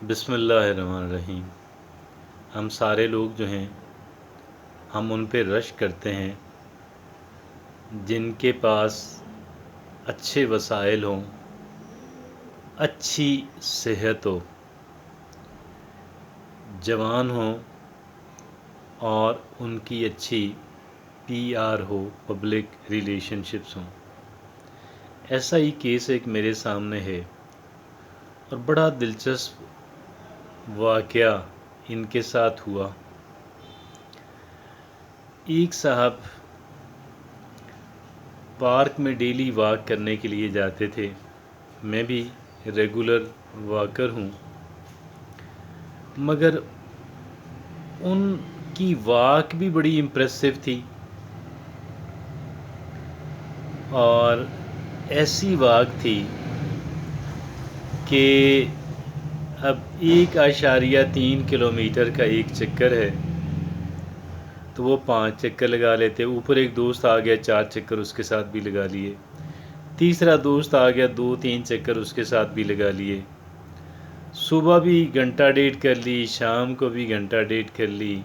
بسم اللہ الرحمن الرحیم۔ ہم سارے لوگ جو ہیں ہم ان پہ رش کرتے ہیں جن کے پاس اچھے وسائل ہوں، اچھی صحت ہو، جوان ہوں اور ان کی اچھی پی آر ہو، پبلک ریلیشن شپس ہوں۔ ایسا ہی کیس ایک میرے سامنے ہے اور بڑا دلچسپ واقعہ ان کے ساتھ ہوا۔ ایک صاحب پارک میں ڈیلی واک کرنے کے لیے جاتے تھے، میں بھی ریگولر واکر ہوں، مگر ان کی واک بھی بڑی امپریسو تھی اور ایسی واک تھی کہ اب 1.3 کلومیٹر کا ایک چکر ہے تو وہ 5 چکر لگا لیتے، اوپر ایک دوست آ گیا 4 چکر اس کے ساتھ بھی لگا لیے، تیسرا دوست آ گیا 2-3 چکر اس کے ساتھ بھی لگا لیے، صبح بھی گھنٹہ ڈیڑھ کر لی، شام کو بھی گھنٹہ ڈیڑھ کر لی،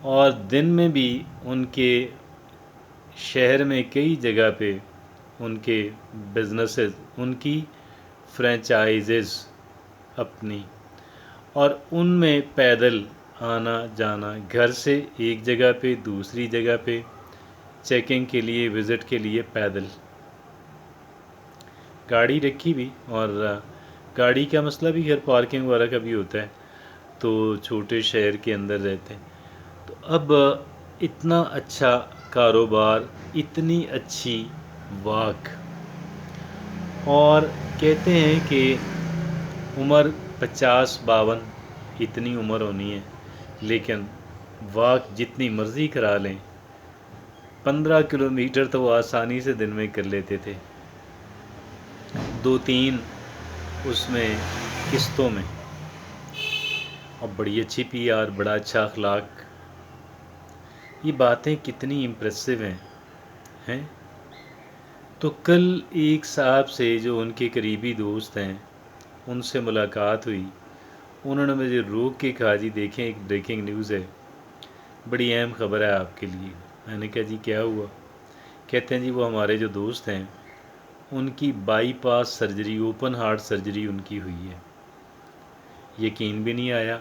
اور دن میں بھی ان کے شہر میں کئی جگہ پہ ان کے بزنسز، ان کی فرینچائزز اپنی، اور ان میں پیدل آنا جانا، گھر سے ایک جگہ پہ دوسری جگہ پہ چیکنگ کے لیے، وزٹ کے لیے پیدل، گاڑی رکھی بھی، اور گاڑی کا مسئلہ بھی گھر پارکنگ وغیرہ کا بھی ہوتا ہے، تو چھوٹے شہر کے اندر رہتے ہیں۔ تو اب اتنا اچھا کاروبار، اتنی اچھی واک، اور کہتے ہیں کہ عمر 50-52 اتنی عمر ہونی ہے، لیکن واک جتنی مرضی کرا لیں، 15 کلومیٹر تو وہ آسانی سے دن میں کر لیتے تھے، 2-3 اس میں قسطوں میں، اور بڑی اچھی پی آر، بڑا اچھا اخلاق۔ یہ باتیں کتنی امپریسو ہیں۔ تو کل ایک صاحب سے جو ان کے قریبی دوست ہیں، ان سے ملاقات ہوئی، انہوں نے مجھے روک کے کہا جی دیکھیں ایک بریکنگ نیوز ہے، بڑی اہم خبر ہے آپ کے لیے۔ میں نے کہا جی کیا ہوا؟ کہتے ہیں جی وہ ہمارے جو دوست ہیں ان کی bypass surgery, open heart surgery ان کی ہوئی ہے۔ یقین بھی نہیں آیا،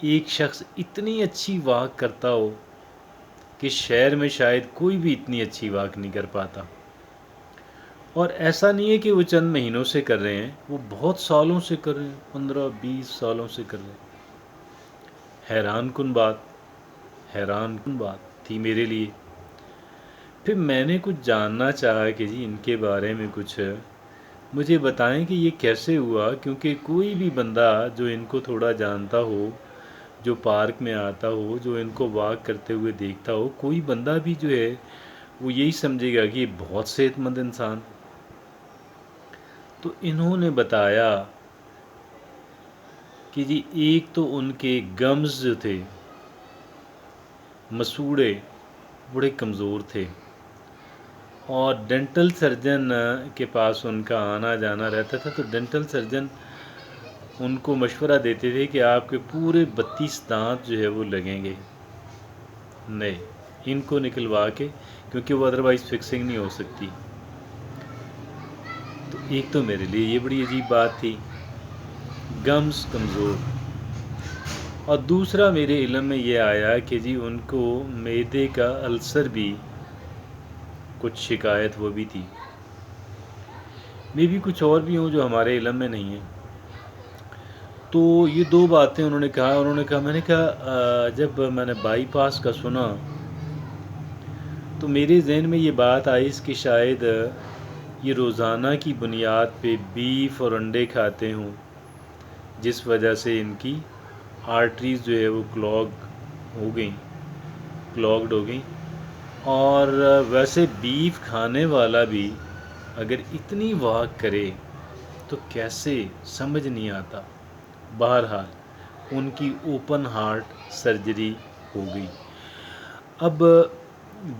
ایک شخص اتنی اچھی واک کرتا ہو کہ شہر میں شاید کوئی بھی اتنی اچھی واک نہیں کر پاتا، اور ایسا نہیں ہے کہ وہ چند مہینوں سے کر رہے ہیں، وہ بہت سالوں سے کر رہے ہیں، 15-20 سالوں سے کر رہے ہیں۔ حیران کن بات تھی میرے لیے۔ پھر میں نے کچھ جاننا چاہا کہ جی ان کے بارے میں کچھ مجھے بتائیں کہ یہ کیسے ہوا، کیونکہ کوئی بھی بندہ جو ان کو تھوڑا جانتا ہو، جو پارک میں آتا ہو، جو ان کو واک کرتے ہوئے دیکھتا ہو، کوئی بندہ بھی جو ہے وہ یہی سمجھے گا کہ یہ بہت صحت مند انسان۔ تو انہوں نے بتایا کہ جی ایک تو ان کے گمز جو تھے، مسوڑے، بڑے کمزور تھے، اور ڈینٹل سرجن کے پاس ان کا آنا جانا رہتا تھا، تو ڈینٹل سرجن ان کو مشورہ دیتے تھے کہ آپ کے پورے 32 دانت جو ہے وہ لگیں گے نئے، ان کو نکلوا کے، کیونکہ وہ ادروائز فکسنگ نہیں ہو سکتی۔ تو ایک تو میرے لیے یہ بڑی عجیب بات تھی، گمز کمزور، اور دوسرا میرے علم میں یہ آیا کہ جی ان کو معدے کا السر بھی کچھ شکایت وہ بھی تھی، میں بھی کچھ اور بھی ہوں جو ہمارے علم میں نہیں ہیں۔ تو یہ دو باتیں انہوں نے کہا، میں نے کہا جب میں نے بائی پاس کا سنا تو میرے ذہن میں یہ بات آئی کہ شاید یہ روزانہ کی بنیاد پہ بیف اور انڈے کھاتے ہوں، جس وجہ سے ان کی آرٹریز جو ہے وہ کلاگڈ ہو گئیں، اور ویسے بیف کھانے والا بھی اگر اتنی واک کرے تو کیسے، سمجھ نہیں آتا۔ بہرحال ان کی اوپن ہارٹ سرجری ہو گئی۔ اب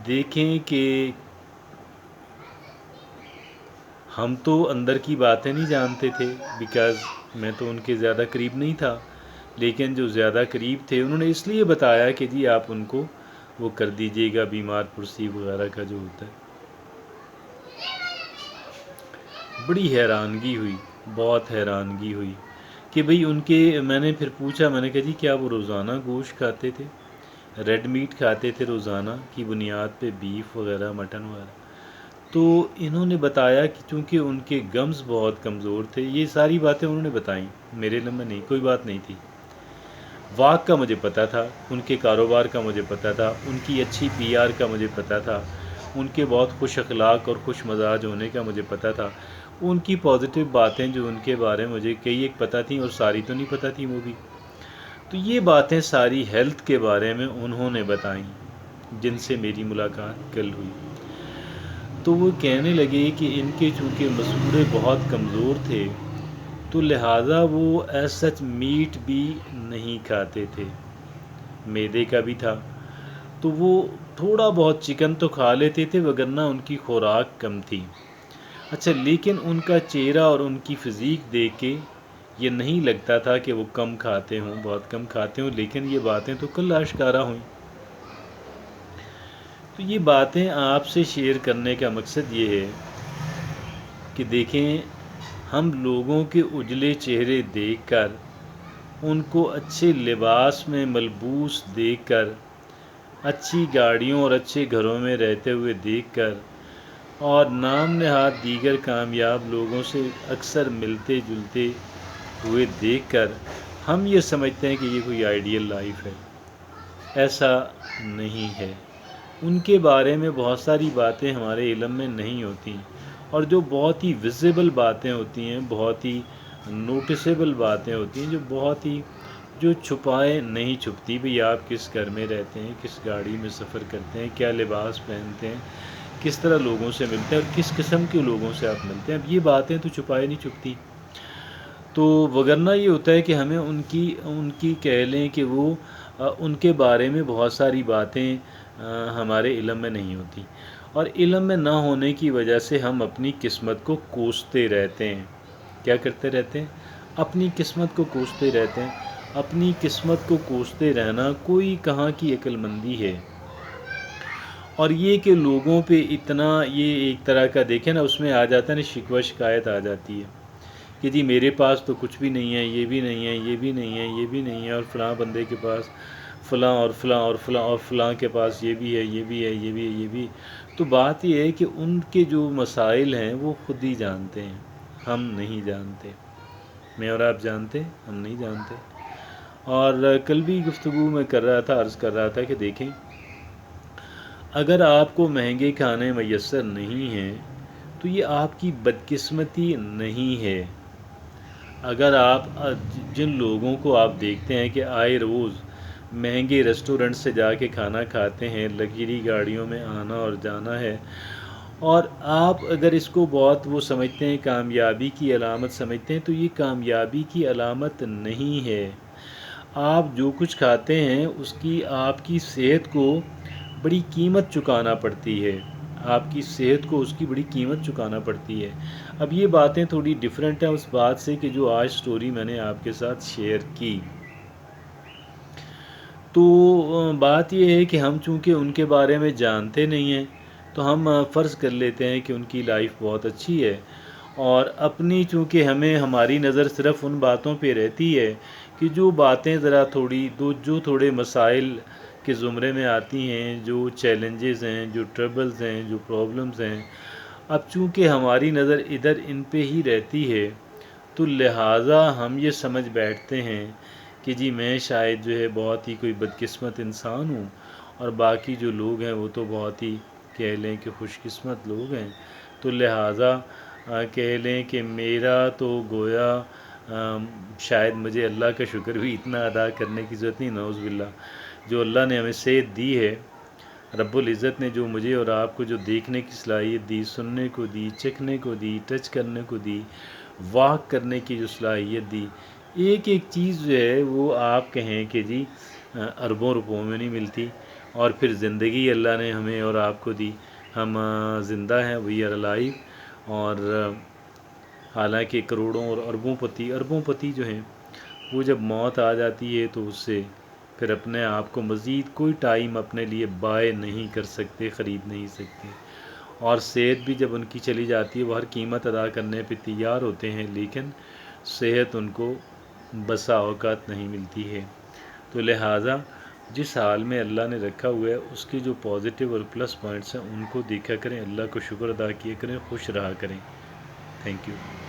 دیکھیں کہ ہم تو اندر کی باتیں نہیں جانتے تھے، بیکاز میں تو ان کے زیادہ قریب نہیں تھا، لیکن جو زیادہ قریب تھے انہوں نے اس لیے بتایا کہ جی آپ ان کو وہ کر دیجیے گا، بیمار پرسی وغیرہ کا جو ہوتا ہے۔ بڑی حیرانگی ہوئی، بہت حیرانگی ہوئی کہ بھئی ان کے، میں نے پھر پوچھا، میں نے کہا جی کیا وہ روزانہ گوشت کھاتے تھے، ریڈ میٹ کھاتے تھے روزانہ کی بنیاد پہ، بیف وغیرہ، مٹن وغیرہ؟ تو انہوں نے بتایا کہ چونکہ ان کے گمز بہت کمزور تھے، یہ ساری باتیں انہوں نے بتائیں، میرے علم میں نہیں، کوئی بات نہیں تھی۔ واق کا مجھے پتہ تھا، ان کے کاروبار کا مجھے پتہ تھا، ان کی اچھی پی آر کا مجھے پتہ تھا، ان کے بہت خوش اخلاق اور خوش مزاج ہونے کا مجھے پتہ تھا، ان کی پازیٹیو باتیں جو ان کے بارے میں مجھے کئی ایک پتہ تھیں اور ساری تو نہیں پتہ تھیں وہ بھی۔ تو یہ باتیں ساری ہیلتھ کے بارے میں انہوں نے بتائیں جن سے میری ملاقات کل ہوئی۔ تو وہ کہنے لگے کہ ان کے چونکہ مسوڑے بہت کمزور تھے تو لہٰذا وہ ایز سچ میٹ بھی نہیں کھاتے تھے، میدے کا بھی تھا، تو وہ تھوڑا بہت چکن تو کھا لیتے تھے وگرنہ ان کی خوراک کم تھی۔ اچھا، لیکن ان کا چہرہ اور ان کی فزیک دیکھ کے یہ نہیں لگتا تھا کہ وہ کم کھاتے ہوں، بہت کم کھاتے ہوں، لیکن یہ باتیں تو کل آشکارا ہوئیں۔ تو یہ باتیں آپ سے شیئر کرنے کا مقصد یہ ہے کہ دیکھیں، ہم لوگوں کے اجلے چہرے دیکھ کر، ان کو اچھے لباس میں ملبوس دیکھ کر، اچھی گاڑیوں اور اچھے گھروں میں رہتے ہوئے دیکھ کر، اور نام نہاد دیگر کامیاب لوگوں سے اکثر ملتے جلتے ہوئے دیکھ کر ہم یہ سمجھتے ہیں کہ یہ کوئی آئیڈیل لائف ہے۔ ایسا نہیں ہے۔ ان کے بارے میں بہت ساری باتیں ہمارے علم میں نہیں ہوتی، اور جو بہت ہی ویزیبل باتیں ہوتی ہیں، بہت ہی نوٹسیبل باتیں ہوتی ہیں، جو بہت ہی جو چھپائے نہیں چھپتی، بھئی آپ کس گھر میں رہتے ہیں، کس گاڑی میں سفر کرتے ہیں، کیا لباس پہنتے ہیں، کس طرح لوگوں سے ملتے ہیں اور کس قسم کے لوگوں سے آپ ملتے ہیں، اب یہ باتیں تو چھپائے نہیں چھپتی۔ تو وگرنہ یہ ہوتا ہے کہ ہمیں ان کی کہہ لیں کہ وہ ان کے بارے میں بہت ساری باتیں ہمارے علم میں نہیں ہوتی، اور علم میں نہ ہونے کی وجہ سے ہم اپنی قسمت کو کوستے رہتے ہیں۔ کیا کرتے رہتے ہیں؟ اپنی قسمت کو کوستے رہتے ہیں۔ اپنی قسمت کو کوستے رہنا کوئی کہاں کی عقل مندی ہے؟ اور یہ کہ لوگوں پہ اتنا، یہ ایک طرح کا دیکھیں نا، اس میں آ جاتا ہے نا، شکوہ شکایت آ جاتی ہے کہ جی میرے پاس تو کچھ بھی نہیں ہے، یہ بھی نہیں ہے، یہ بھی نہیں ہے، یہ بھی نہیں ہے، اور فلاں بندے کے پاس فلاں اور فلاں اور فلاں اور فلاں کے پاس یہ بھی ہے، یہ بھی ہے، یہ بھی ہے، یہ بھی۔ تو بات یہ ہے کہ ان کے جو مسائل ہیں وہ خود ہی جانتے ہیں، ہم نہیں جانتے۔ میں اور آپ جانتے؟ ہم نہیں جانتے۔ اور کل بھی گفتگو میں کر رہا تھا، عرض کر رہا تھا کہ دیکھیں، اگر آپ کو مہنگے کھانے میسر نہیں ہیں تو یہ آپ کی بدقسمتی نہیں ہے۔ اگر آپ جن لوگوں کو آپ دیکھتے ہیں کہ آئے روز مہنگے ریسٹورنٹ سے جا کے کھانا کھاتے ہیں، لگژری گاڑیوں میں آنا اور جانا ہے، اور آپ اگر اس کو بہت وہ سمجھتے ہیں، کامیابی کی علامت سمجھتے ہیں، تو یہ کامیابی کی علامت نہیں ہے۔ آپ جو کچھ کھاتے ہیں اس کی آپ کی صحت کو بڑی قیمت چکانا پڑتی ہے، آپ کی صحت کو اس کی بڑی قیمت چکانا پڑتی ہے۔ اب یہ باتیں تھوڑی ڈیفرنٹ ہیں اس بات سے کہ جو آج سٹوری میں نے آپ کے ساتھ شیئر کی۔ تو بات یہ ہے کہ ہم چونکہ ان کے بارے میں جانتے نہیں ہیں تو ہم فرض کر لیتے ہیں کہ ان کی لائف بہت اچھی ہے، اور اپنی چونکہ ہمیں ہماری نظر صرف ان باتوں پہ رہتی ہے کہ جو باتیں ذرا تھوڑی جو تھوڑے مسائل کے زمرے میں آتی ہیں، جو چیلنجز ہیں، جو ٹربلز ہیں، جو پرابلمز ہیں، اب چونکہ ہماری نظر ادھر ان پہ ہی رہتی ہے تو لہٰذا ہم یہ سمجھ بیٹھتے ہیں کہ جی میں شاید جو ہے بہت ہی کوئی بدقسمت انسان ہوں، اور باقی جو لوگ ہیں وہ تو بہت ہی کہہ لیں کہ خوش قسمت لوگ ہیں، تو لہٰذا کہہ لیں کہ میرا تو گویا شاید مجھے اللہ کا شکر بھی اتنا ادا کرنے کی ضرورت نہیں، نعوذ باللہ، جو اللہ نے ہمیں صحت دی ہے، رب العزت نے جو مجھے اور آپ کو جو دیکھنے کی صلاحیت دی، سننے کو دی، چکھنے کو دی، ٹچ کرنے کو دی، واک کرنے کی جو صلاحیت دی، ایک ایک چیز جو ہے وہ آپ کہیں کہ جی اربوں روپوں میں نہیں ملتی، اور پھر زندگی اللہ نے ہمیں اور آپ کو دی، ہم زندہ ہیں، وی آر الائیو، اور حالانکہ کروڑوں اور اربوں پتی جو ہیں وہ جب موت آ جاتی ہے تو اس سے پھر اپنے آپ کو مزید کوئی ٹائم اپنے لیے بائے نہیں کر سکتے، خرید نہیں سکتے، اور صحت بھی جب ان کی چلی جاتی ہے وہ ہر قیمت ادا کرنے پہ تیار ہوتے ہیں، لیکن صحت ان کو بسا اوقات نہیں ملتی ہے۔ تو لہٰذا جس حال میں اللہ نے رکھا ہوا ہے اس کے جو پازیٹیو اور پلس پوائنٹس ہیں ان کو دیکھا کریں، اللہ کو شکر ادا کیا کریں، خوش رہا کریں۔ Thank you.